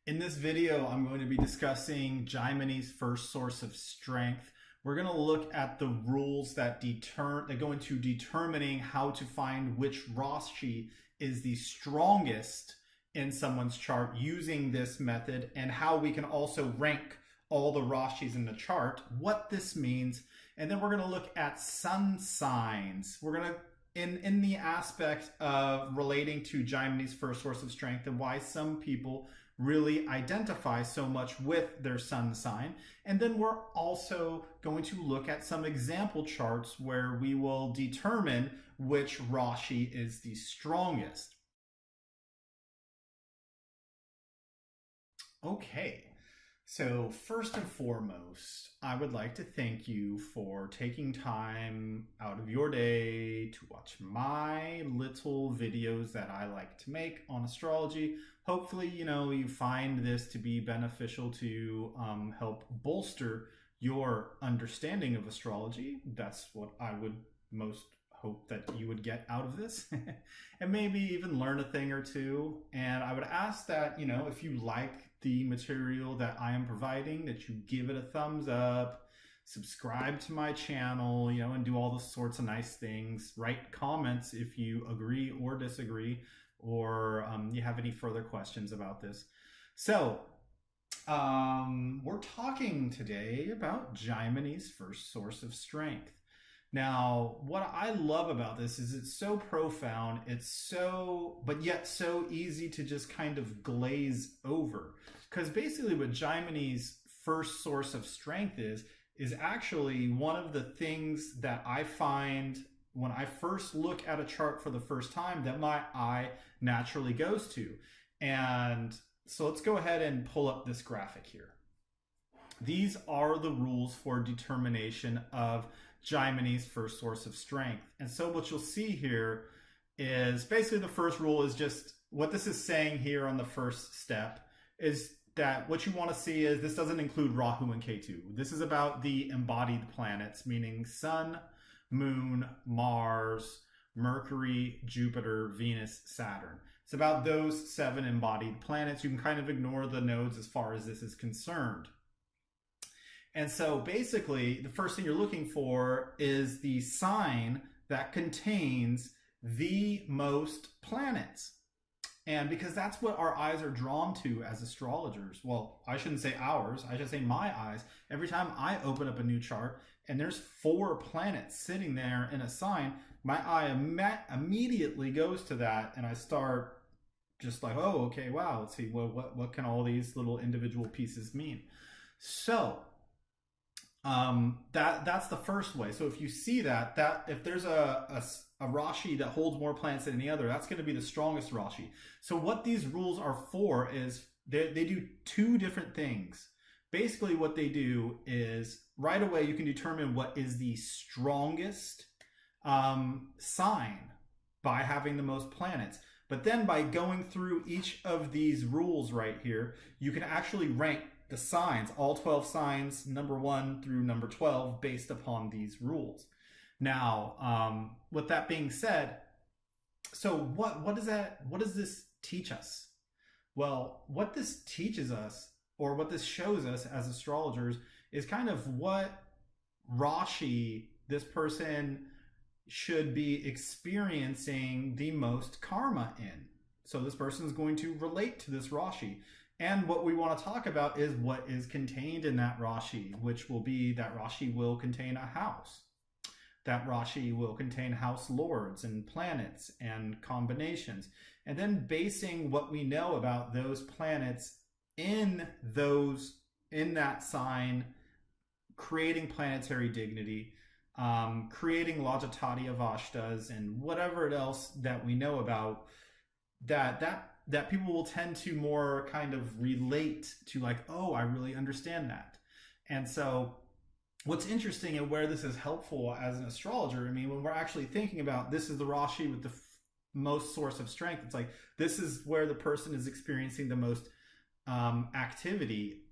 In this video, I'm going to be discussing Jaimini's first source of strength. We're going to look at the rules that go into determining how to find which rasi is the strongest in someone's chart using this method, and how we can also rank all the rasis in the chart, what this means, and then we're going to look at sun signs. We're going to in the aspect of relating to Jaimini's first source of strength and why some people really identify so much with their sun sign. And then we're also going to look at some example charts where we will determine which rasi is the strongest. Okay. So first and foremost, I would like to thank you for taking time out of your day to watch my little videos that I like to make on astrology. Hopefully, you find this to be beneficial to help bolster your understanding of astrology. That's what I would most hope that you would get out of this and maybe even learn a thing or two. And I would ask that, if you like the material that I am providing, that you give it a thumbs up, subscribe to my channel, and do all the sorts of nice things. Write comments if you agree or disagree, or you have any further questions about this. So we're talking today about Jaimini's first source of strength. Now, what I love about this is it's so profound, but yet so easy to just kind of glaze over. Because basically what Jaimini's first source of strength is actually one of the things that I find when I first look at a chart for the first time that my eye naturally goes to. And so let's go ahead and pull up this graphic here. These are the rules for determination of Jaimini's first source of strength. And so what you'll see here is basically the first rule is just what this is saying here on the first step is that what you want to see is this doesn't include Rahu and Ketu. This is about the embodied planets, meaning Sun, Moon, Mars, Mercury, Jupiter, Venus, Saturn. It's about those 7 embodied planets. You can kind of ignore the nodes as far as this is concerned. And so basically, the first thing you're looking for is the sign that contains the most planets. And because that's what our eyes are drawn to as astrologers. Well, I shouldn't say ours, I should say my eyes. Every time I open up a new chart and there's 4 planets sitting there in a sign, my eye immediately goes to that, and I start just like, oh, okay, wow, let's see, what can all these little individual pieces mean? So that's the first way. So if you see that if there's a rasi that holds more planets than any other, that's going to be the strongest rasi. So what these rules are for is they do 2 different things. Basically what they do is right away you can determine what is the strongest sign by having the most planets. But then by going through each of these rules right here, you can actually rank the signs, all 12 signs, number 1 through number 12, based upon these rules. Now, with that being said, so what does this teach us? Well, what this teaches us, or what this shows us as astrologers, is kind of what rasi this person should be experiencing the most karma in. So this person is going to relate to this rasi. And what we want to talk about is what is contained in that rasi, which will be that rasi will contain a house. That rasi will contain house lords and planets and combinations. And then basing what we know about those planets in that sign, creating planetary dignity, creating Lajatati Avashtas, and whatever else that we know about, that people will tend to more kind of relate to, like, oh, I really understand that. And so what's interesting and where this is helpful as an astrologer, I mean, when we're actually thinking about this is the rasi with the most source of strength, it's like this is where the person is experiencing the most activity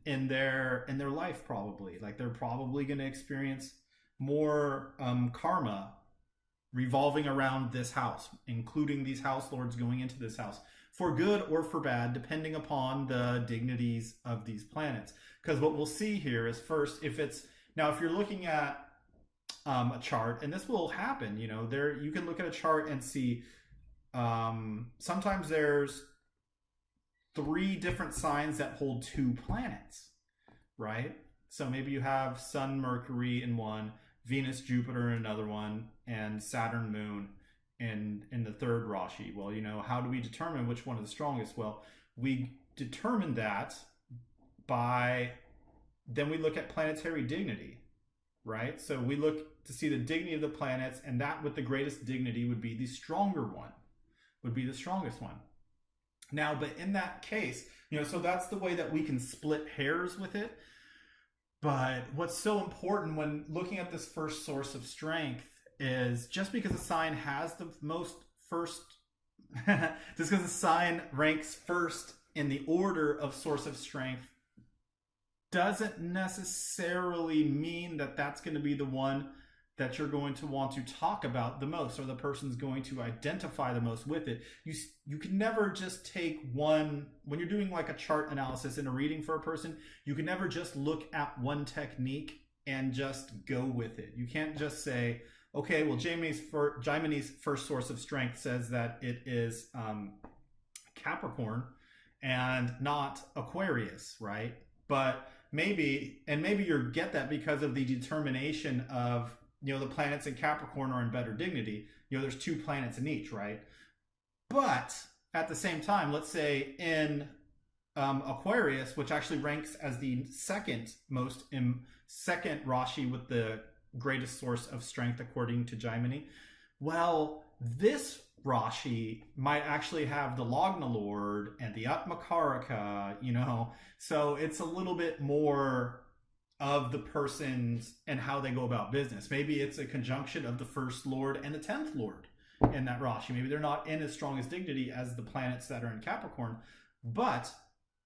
in their life, probably. Like they're probably going to experience more karma revolving around this house, including these house lords going into this house. for good or for bad, depending upon the dignities of these planets. Because what we'll see here is first, if you're looking at a chart, and this will happen, you can look at a chart and see sometimes there's 3 different signs that hold 2 planets, right? So maybe you have Sun, Mercury in one, Venus, Jupiter in another one, and Saturn, Moon in the third Rashi. Well, how do we determine which one is the strongest? Well, we determine that then we look at planetary dignity, right? So we look to see the dignity of the planets, and that with the greatest dignity would be the stronger one, would be the strongest one. Now, but in that case, so that's the way that we can split hairs with it. But what's so important when looking at this first source of strength is just because a sign has the most first, just because a sign ranks first in the order of source of strength doesn't necessarily mean that that's going to be the one that you're going to want to talk about the most, or the person's going to identify the most with it. You can never just take one, when you're doing like a chart analysis in a reading for a person, you can never just look at one technique and just go with it. You can't just say, okay, well, Jaimini's first source of strength says that it is Capricorn and not Aquarius, right? But maybe you get that because of the determination of, the planets in Capricorn are in better dignity. There's 2 planets in each, right? But at the same time, let's say in Aquarius, which actually ranks as the second Rashi with the greatest source of strength according to Jaimini, well, this Rashi might actually have the Lagna Lord and the Atmakaraka, so it's a little bit more of the person's and how they go about business. Maybe it's a conjunction of the first Lord and the 10th Lord in that Rashi. Maybe they're not in as strong as dignity as the planets that are in Capricorn, but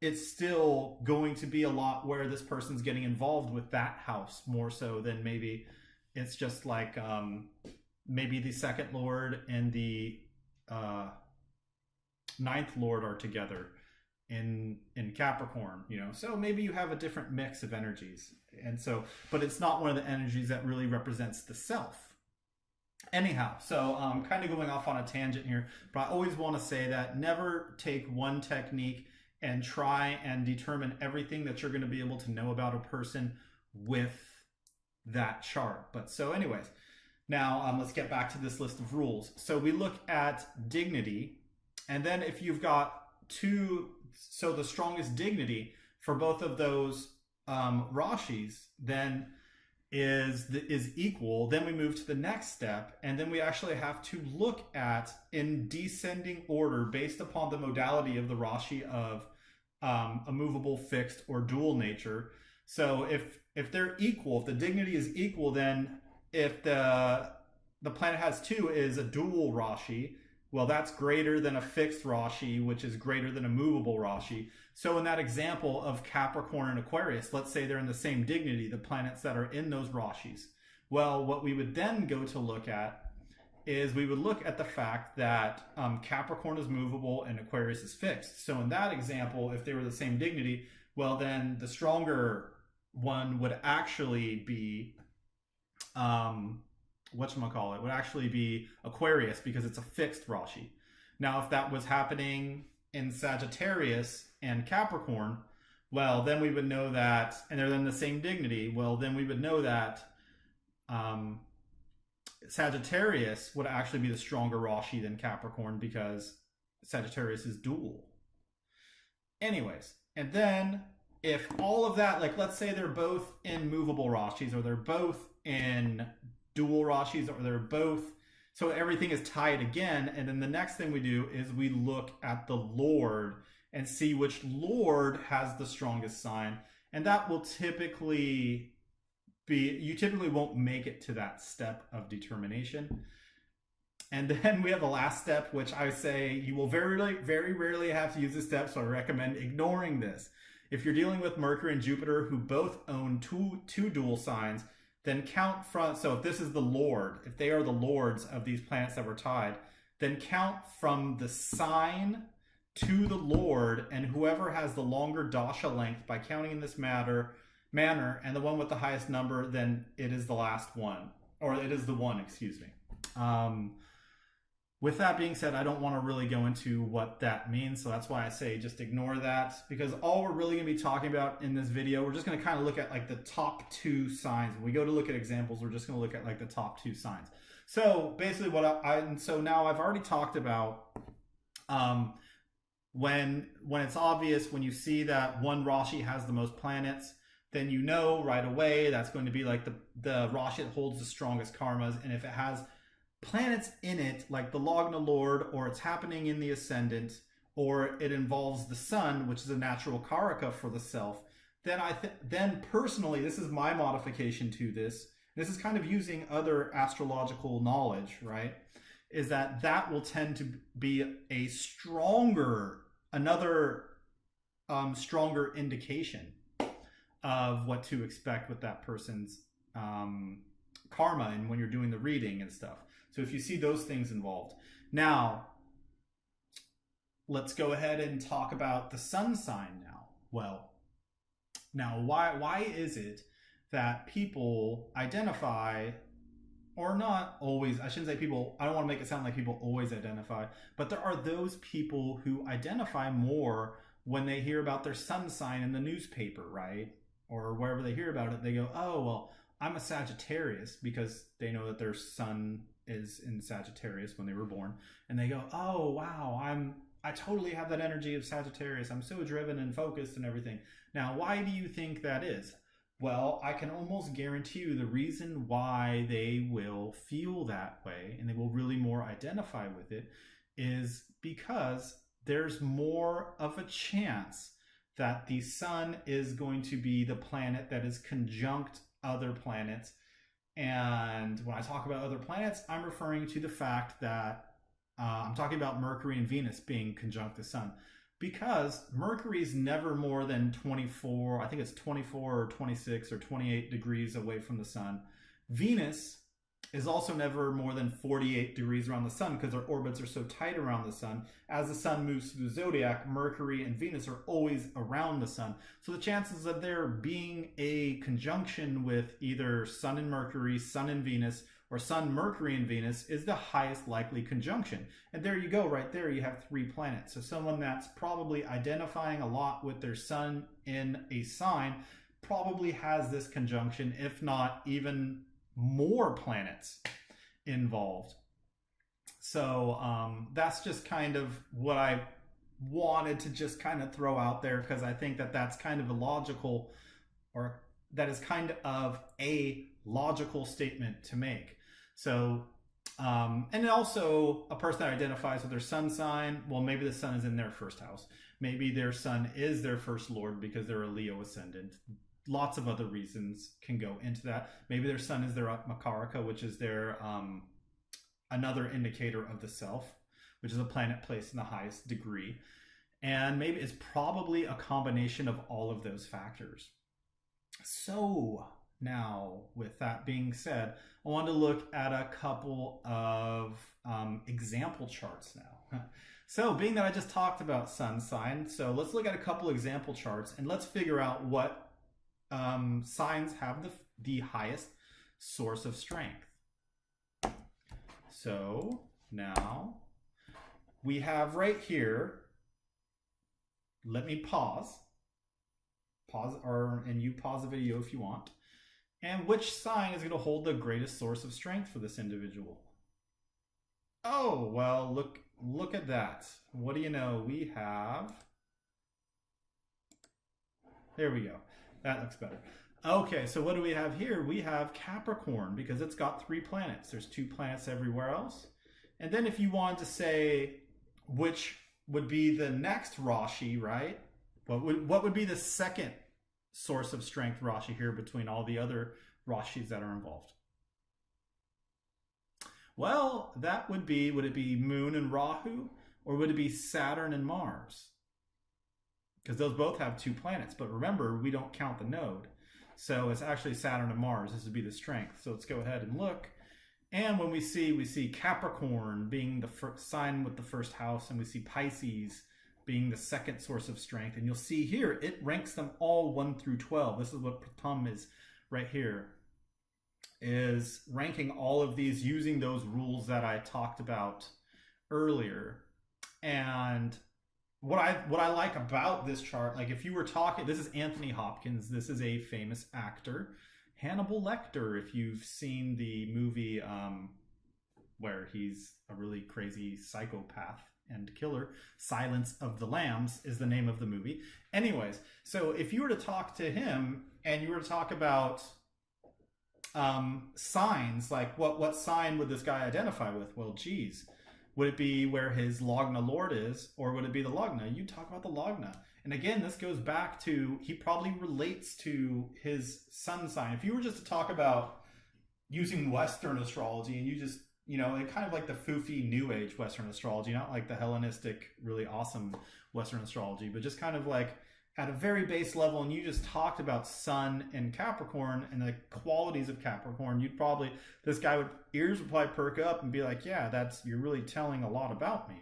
it's still going to be a lot where this person's getting involved with that house more so than maybe it's just like maybe the 2nd Lord and the 9th Lord are together in Capricorn, so maybe you have a different mix of energies, and so, but it's not one of the energies that really represents the self. Anyhow, so I'm kind of going off on a tangent here, but I always want to say that never take one technique and try and determine everything that you're going to be able to know about a person with that chart. But so anyways, now let's get back to this list of rules. So we look at dignity, and then if you've got 2, so the strongest dignity for both of those Rashis then is equal. Then we move to the next step, and then we actually have to look at, in descending order based upon the modality of the Rashi of a movable, fixed, or dual nature. So if they're equal, if the dignity is equal, then if the planet has 2 is a dual Rashi, well, that's greater than a fixed Rashi, which is greater than a movable Rashi. So in that example of Capricorn and Aquarius, let's say they're in the same dignity, the planets that are in those Rashis. Well, what we would then go to look at is we would look at the fact that Capricorn is movable and Aquarius is fixed. So in that example, if they were the same dignity, well, then the stronger one would actually be would actually be Aquarius, because it's a fixed Rashi. Now, if that was happening in Sagittarius and Capricorn, well, then we would know that, and they're in the same dignity, well, then we would know that Sagittarius would actually be the stronger Rashi than Capricorn, because Sagittarius is dual. Anyways, and then if all of that, like let's say they're both in movable Rashis, or they're both in dual Rashis, or they're both, so everything is tied again, and then the next thing we do is we look at the Lord and see which Lord has the strongest sign, and that will typically be, you typically won't make it to that step of determination. And then we have the last step, which I say you will very rarely have to use this step, so I recommend ignoring this. If you're dealing with Mercury and Jupiter, who both own two dual signs, then count from, so if this is the Lord, if they are the lords of these planets that were tied, then count from the sign to the Lord, and whoever has the longer dasha length by counting in this manner, and the one with the highest number, then it is the last one, or it is the one, excuse me. With that being said, I don't want to really go into what that means, so that's why I say just ignore that, because all we're really going to be talking about in this video, we're just going to kind of look at like the top 2 signs. When we go to look at examples, we're just going to look at like the top 2 signs. So basically so now I've already talked about when it's obvious, when you see that one Rashi has the most planets, then you know right away that's going to be like the Rashi that holds the strongest karmas. And if it has planets in it, like the Lagna Lord, or it's happening in the ascendant, or it involves the sun, which is a natural karaka for the self, then then personally, this is my modification to this. This is kind of using other astrological knowledge, right? Is that will tend to be a stronger indication of what to expect with that person's karma, and when you're doing the reading and stuff. So if you see those things involved. Now, let's go ahead and talk about the sun sign now. Well, now why is it that people identify, or not always, I shouldn't say people, I don't want to make it sound like people always identify, but there are those people who identify more when they hear about their sun sign in the newspaper, right? Or wherever they hear about it, they go, oh, well, I'm a Sagittarius, because they know that their sun is in Sagittarius when they were born. And they go, oh, wow, I totally have that energy of Sagittarius. I'm so driven and focused and everything. Now, why do you think that is? Well, I can almost guarantee you the reason why they will feel that way and they will really more identify with it is because there's more of a chance that the sun is going to be the planet that is conjunct other planets. And when I talk about other planets, I'm referring to the fact that I'm talking about Mercury and Venus being conjunct the sun, because Mercury is never more than 24, I think it's 24 or 26 or 28 degrees away from the sun. Venus is also never more than 48 degrees around the sun, because their orbits are so tight around the sun. As the sun moves through the zodiac, Mercury and Venus are always around the sun. So the chances of there being a conjunction with either Sun and Mercury, Sun and Venus, or Sun, Mercury, and Venus is the highest likely conjunction. And there you go, right there you have 3 planets. So someone that's probably identifying a lot with their sun in a sign probably has this conjunction, if not even more planets involved. So that's just kind of what I wanted to just kind of throw out there, because I think that that's kind of a logical, or that is kind of a logical statement to make. So and also a person that identifies with their sun sign, well, maybe the sun is in their first house, maybe their sun is their first lord because they're a Leo ascendant. Lots of other reasons can go into that. Maybe their sun is their Makaraka, which is their another indicator of the self, which is a planet placed in the highest degree. And maybe it's probably a combination of all of those factors. So now, with that being said, I want to look at a couple of example charts now. So being that I just talked about sun sign, so let's look at a couple example charts and let's figure out what signs have the highest source of strength. So now we have right here, let me pause, and you pause the video if you want. And which sign is going to hold the greatest source of strength for this individual? Oh, well, look at that. What do you know? We have, there we go. That looks better. Okay, so what do we have here? We have Capricorn, because it's got 3 planets. There's 2 planets everywhere else. And then if you wanted to say which would be the next Rashi, right? What would be the second source of strength Rashi here between all the other Rashis that are involved? Well, that would it be Moon and Rahu, or would it be Saturn and Mars? Because those both have 2 planets, but remember, we don't count the node. So it's actually Saturn and Mars. This would be the strength. So let's go ahead and look. And when we see Capricorn being the first sign with the first house, and we see Pisces being the second source of strength. And you'll see here, it ranks them all 1 through 12. This is what Pratham is right here, is ranking all of these using those rules that I talked about earlier. And what I like about this chart, like if you were talking, this is Anthony Hopkins. This is a famous actor. Hannibal Lecter, if you've seen the movie where he's a really crazy psychopath and killer. Silence of the Lambs is the name of the movie. Anyways, so if you were to talk to him and you were to talk about signs, like what sign would this guy identify with? Well, geez, would it be where his Lagna Lord is, or would it be the Lagna? You talk about the Lagna. And again, this goes back to, he probably relates to his sun sign. If you were just to talk about using Western astrology and you just, and kind of like the foofy New Age Western astrology, not like the Hellenistic, really awesome Western astrology, but just kind of like at a very base level, and you just talked about Sun and Capricorn and the qualities of Capricorn, this guy ears would probably perk up and be like, yeah, you're really telling a lot about me.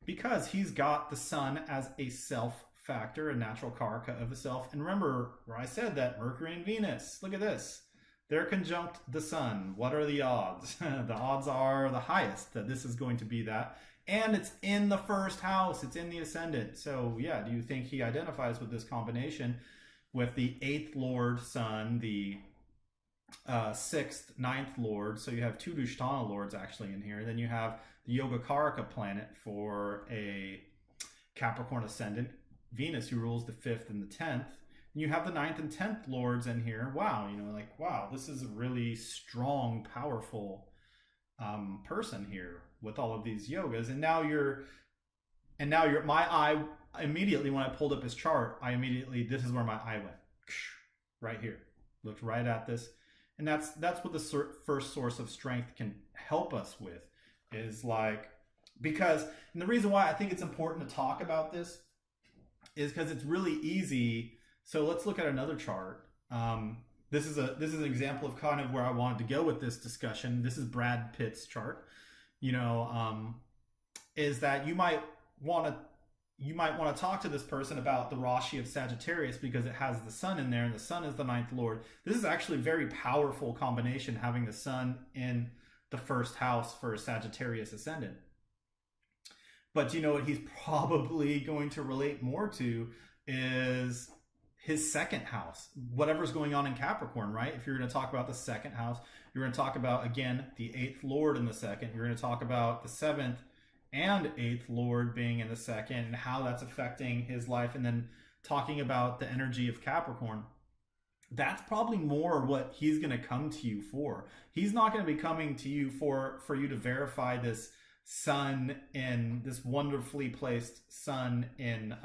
Because he's got the Sun as a self factor, a natural karaka of the self. And remember where I said that Mercury and Venus, look at this. They're conjunct the Sun. What are the odds? The odds are the highest that this is going to be that. And it's in the first house. It's in the ascendant. So yeah, do you think he identifies with this combination with the 8th Lord Sun, the 6th, 9th Lord? So you have 2 Dushtana Lords actually in here. Then you have the Yogacaraka planet for a Capricorn ascendant, Venus, who rules the 5th and the 10th. And you have the 9th and 10th Lords in here. Wow, wow, this is a really strong, powerful person here with all of these yogas. And now my eye immediately, when I pulled up his chart, this is where my eye went. Right here. Looked right at this. And that's what the first source of strength can help us with, is like, because, and the reason why I think it's important to talk about this is because it's really easy. So let's look at another chart. This is an example of kind of where I wanted to go with this discussion. This is Brad Pitt's chart. Is that you might want to talk to this person about the Rashi of Sagittarius because it has the Sun in there, and the Sun is the 9th Lord. This is actually a very powerful combination, having the Sun in the first house for a Sagittarius ascendant. But you know what he's probably going to relate more to is his second house, whatever's going on in Capricorn, right? If you're going to talk about the second house, you're going to talk about, again, the 8th Lord in the second. You're going to talk about the 7th and 8th Lord being in the second and how that's affecting his life. And then talking about the energy of Capricorn. That's probably more what he's going to come to you for. He's not going to be coming to you for you to verify this Sun in this wonderfully placed Sun in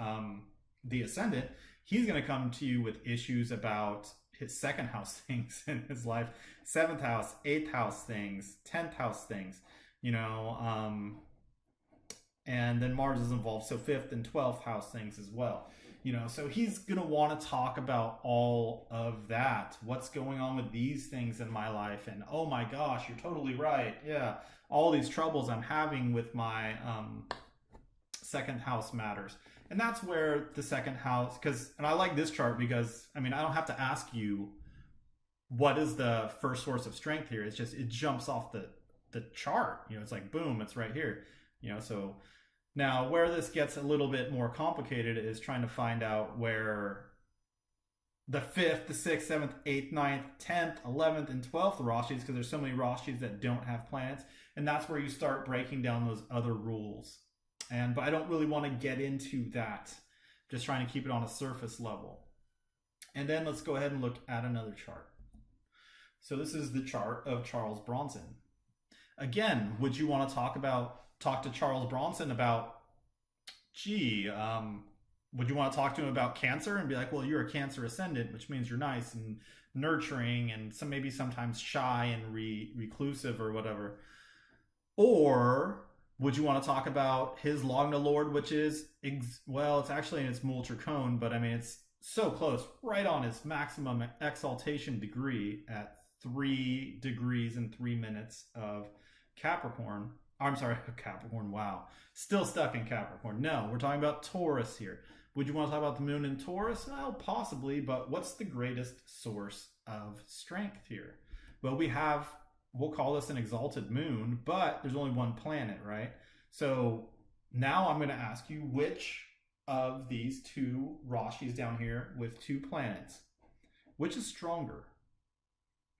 the ascendant. He's going to come to you with issues about his second house things in his life, 7th house, 8th house things, 10th house things, and then Mars is involved, so 5th and 12th house things as well. So he's going to want to talk about all of that. What's going on with these things in my life? And oh my gosh, you're totally right. Yeah, all these troubles I'm having with my second house matters. And that's where the second house, and I like this chart because, I don't have to ask you what is the first source of strength here. It's just, it jumps off the chart. It's like, boom, it's right here. So now where this gets a little bit more complicated is trying to find out where the 5th, the 6th, 7th, 8th, 9th, 10th, 11th, and 12th Rashis, because there's so many Rashis that don't have planets. And that's where you start breaking down those other rules. But I don't really want to get into that. Just trying to keep it on a surface level. And then let's go ahead and look at another chart. So this is the chart of Charles Bronson. Again, would you want to talk to Charles Bronson about, would you want to talk to him about Cancer and be like, well, you're a Cancer ascendant, which means you're nice and nurturing and maybe sometimes shy and reclusive or whatever. Or would you want to talk about his Lagna Lord, which is, it's actually in its Multricone, but it's so close, right on its maximum exaltation degree at 3 degrees and 3 minutes of Capricorn. I'm sorry, Capricorn. Wow. Still stuck in Capricorn. No, we're talking about Taurus here. Would you want to talk about the moon in Taurus? Well, possibly, but what's the greatest source of strength here? Well, we'll call this an exalted moon, but there's only one planet, right? So now I'm going to ask you which of these two rashis down here with two planets, which is stronger?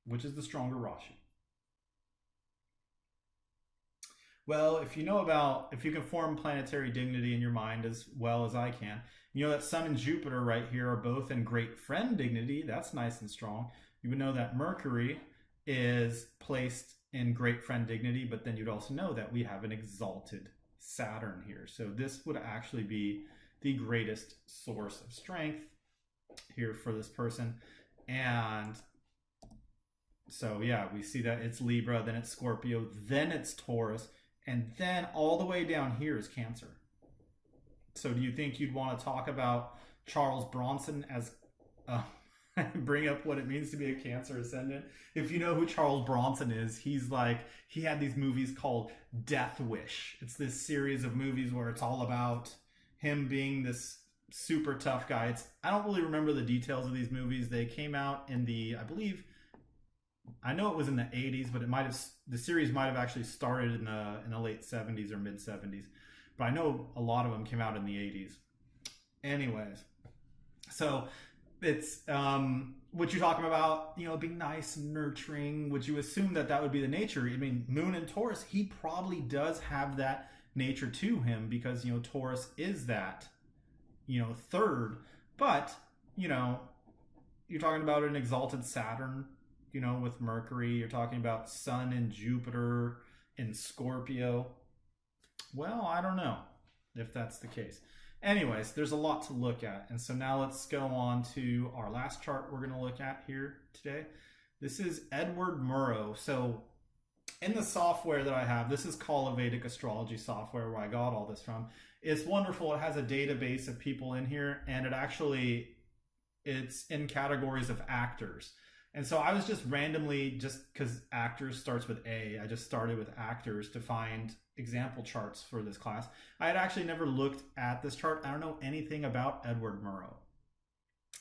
Which is the stronger rashi? Well, if you can form planetary dignity in your mind as well as I can, you know that Sun and Jupiter right here are both in great friend dignity. That's nice and strong. You would know that Mercury is placed in great friend dignity, but then you'd also know that we have an exalted Saturn here. So this would actually be the greatest source of strength here for this person. And so yeah, we see that it's Libra, then it's Scorpio, then it's Taurus, and then all the way down here is Cancer. So do you think you'd want to talk about Charles Bronson as bring up what it means to be a Cancer ascendant? If you know who Charles Bronson is, he had these movies called Death Wish. It's this series of movies where it's all about him being this super tough guy. I don't really remember the details of these movies. They came out in I know it was in the 80s, but the series might have actually started in the late 70s or mid 70s. But I know a lot of them came out in the 80s. Anyways, so it's what you're talking about, being nice and nurturing. Would you assume that would be the nature? I mean, Moon and Taurus, he probably does have that nature to him because Taurus is that third. But you're talking about an exalted Saturn, with Mercury. You're talking about Sun and Jupiter in Scorpio. Well, I don't know if that's the case. Anyways, there's a lot to look at. And so now let's go on to our last chart we're going to look at here today. This is Edward Murrow. So in the software that I have, this is called a Vedic astrology software where I got all this from. It's wonderful. It has a database of people in here, and it's in categories of actors. And so I was just randomly, just because actors starts with A, I just started with actors to find example charts for this class. I had actually never looked at this chart. I don't know anything about Edward Murrow.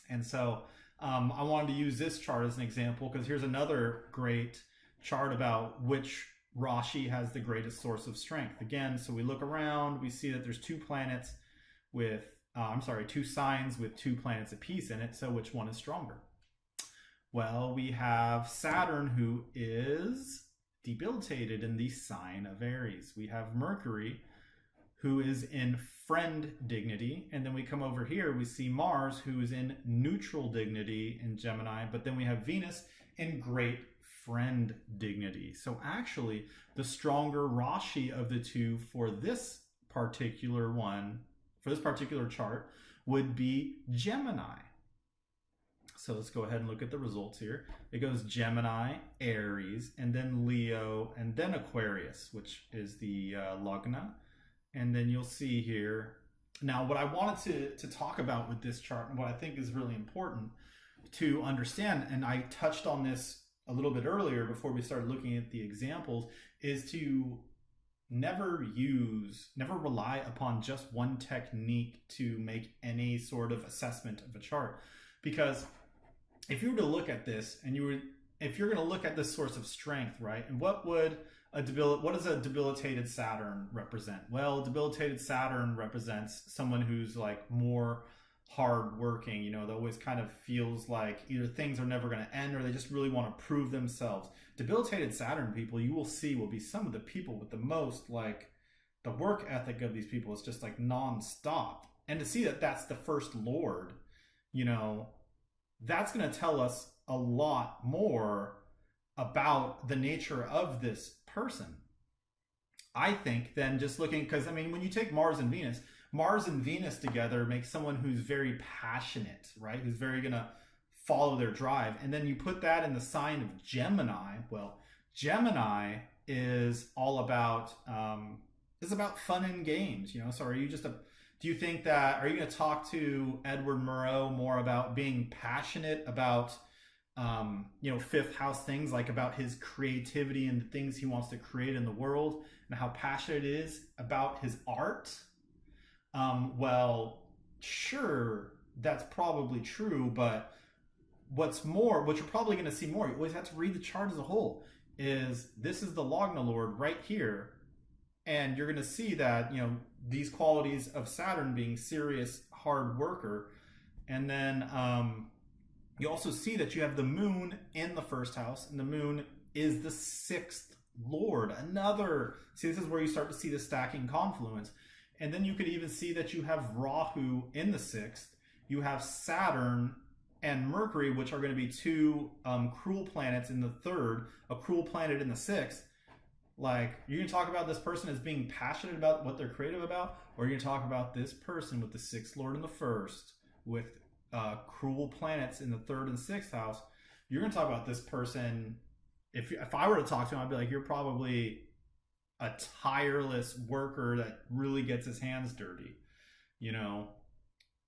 And so I wanted to use this chart as an example because here's another great chart about which rashi has the greatest source of strength. Again, so we look around, we see that there's two signs with two planets apiece in it. So which one is stronger? Well, we have Saturn, who is debilitated in the sign of Aries. We have Mercury, who is in friend dignity. And then we come over here, we see Mars, who is in neutral dignity in Gemini. But then we have Venus in great friend dignity. So actually, the stronger rashi of the two for this particular chart, would be Gemini. So let's go ahead and look at the results here. It goes Gemini, Aries, and then Leo, and then Aquarius, which is the Lagna. And then you'll see here. Now, what I wanted to talk about with this chart, and what I think is really important to understand, and I touched on this a little bit earlier before we started looking at the examples, is to never rely upon just one technique to make any sort of assessment of a chart. Because if you were to look at this, and if you're going to look at this source of strength, right? And what does a debilitated Saturn represent? Well, debilitated Saturn represents someone who's like more hardworking, that always kind of feels like either things are never going to end or they just really want to prove themselves. Debilitated Saturn people, you will see, will be some of the people with the most, like, the work ethic of these people is just like nonstop. And to see that that's the first lord, that's going to tell us a lot more about the nature of this person, I think, than just looking, because when you take Mars and Venus together makes someone who's very passionate, right? Who's very going to follow their drive. And then you put that in the sign of Gemini. Well, Gemini is all about, fun and games, So are you do you think are you going to talk to Edward Murrow more about being passionate about fifth house things, like about his creativity and the things he wants to create in the world and how passionate it is about his art, well, sure, that's probably true, but what you're probably going to see more, you always have to read the chart as a whole, is this is the Lagna Lord right here. And you're going to see that, these qualities of Saturn being serious, hard worker. And then you also see that you have the moon in the first house, and the moon is the sixth lord. See, this is where you start to see the stacking confluence. And then you could even see that you have Rahu in the sixth. You have Saturn and Mercury, which are going to be two cruel planets in the third, a cruel planet in the sixth. Like, you're going to talk about this person as being passionate about what they're creative about, or you're going to talk about this person with the sixth lord in the first, with cruel planets in the third and sixth house. You're going to talk about this person, if I were to talk to him, I'd be like, you're probably a tireless worker that really gets his hands dirty,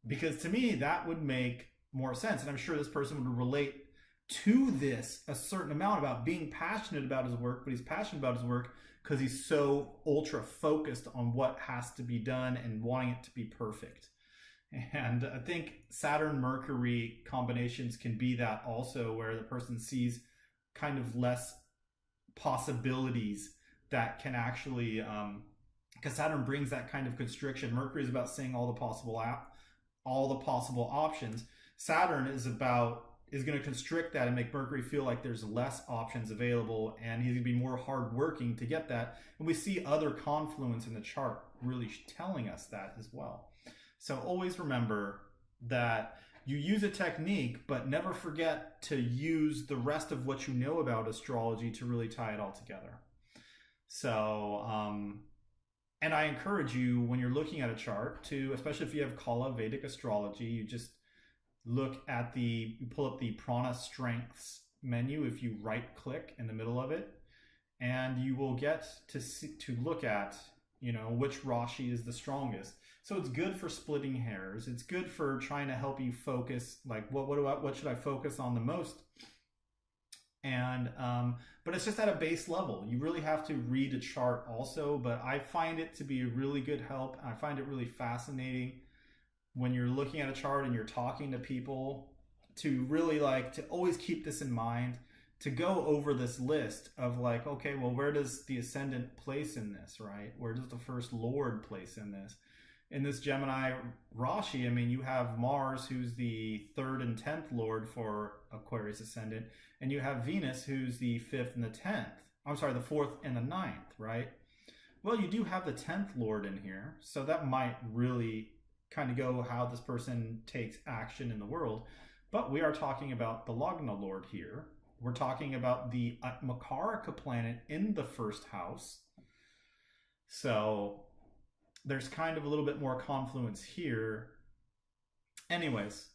because to me, that would make more sense. And I'm sure this person would relate to this a certain amount about being passionate about his work, but he's passionate about his work because he's so ultra focused on what has to be done and wanting it to be perfect. And I think Saturn Mercury combinations can be that also, where the person sees kind of less possibilities that can actually, because Saturn brings that kind of constriction. Mercury is about seeing all the possible options. Saturn is going to constrict that and make Mercury feel like there's less options available, and he's going to be more hardworking to get that. And we see other confluence in the chart really telling us that as well. So always remember that you use a technique, but never forget to use the rest of what you know about astrology to really tie it all together. So, and I encourage you, when you're looking at a chart, to, especially if you have Kala Vedic astrology, you just you pull up the Prana Strengths menu if you right click in the middle of it, and you will get to look at, which Rashi is the strongest. So it's good for splitting hairs. It's good for trying to help you focus, like what should I focus on the most? And but it's just at a base level. You really have to read a chart also, but I find it to be a really good help. I find it really fascinating when you're looking at a chart and you're talking to people, to really to always keep this in mind, to go over this list of like, okay, well, where does the ascendant place in this, right? Where does the first lord place in this? In this Gemini Rashi, I mean, you have Mars, who's the 3rd and 10th lord for Aquarius ascendant, and you have Venus, who's the 5th and the 10th. I'm sorry, the 4th and the 9th, right? Well, you do have the 10th lord in here, so that might really kind of go how this person takes action in the world. But we are talking about the Lagna Lord here. We're talking about the Makaraka planet in the first house. So there's kind of a little bit more confluence here. Anyways,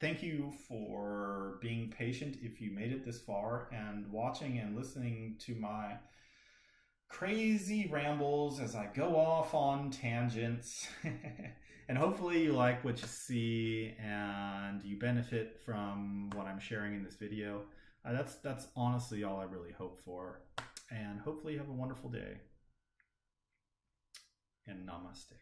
thank you for being patient if you made it this far, and watching and listening to my crazy rambles as I go off on tangents. And hopefully you like what you see and you benefit from what I'm sharing in this video. That's honestly all I really hope for. And hopefully you have a wonderful day. And namaste.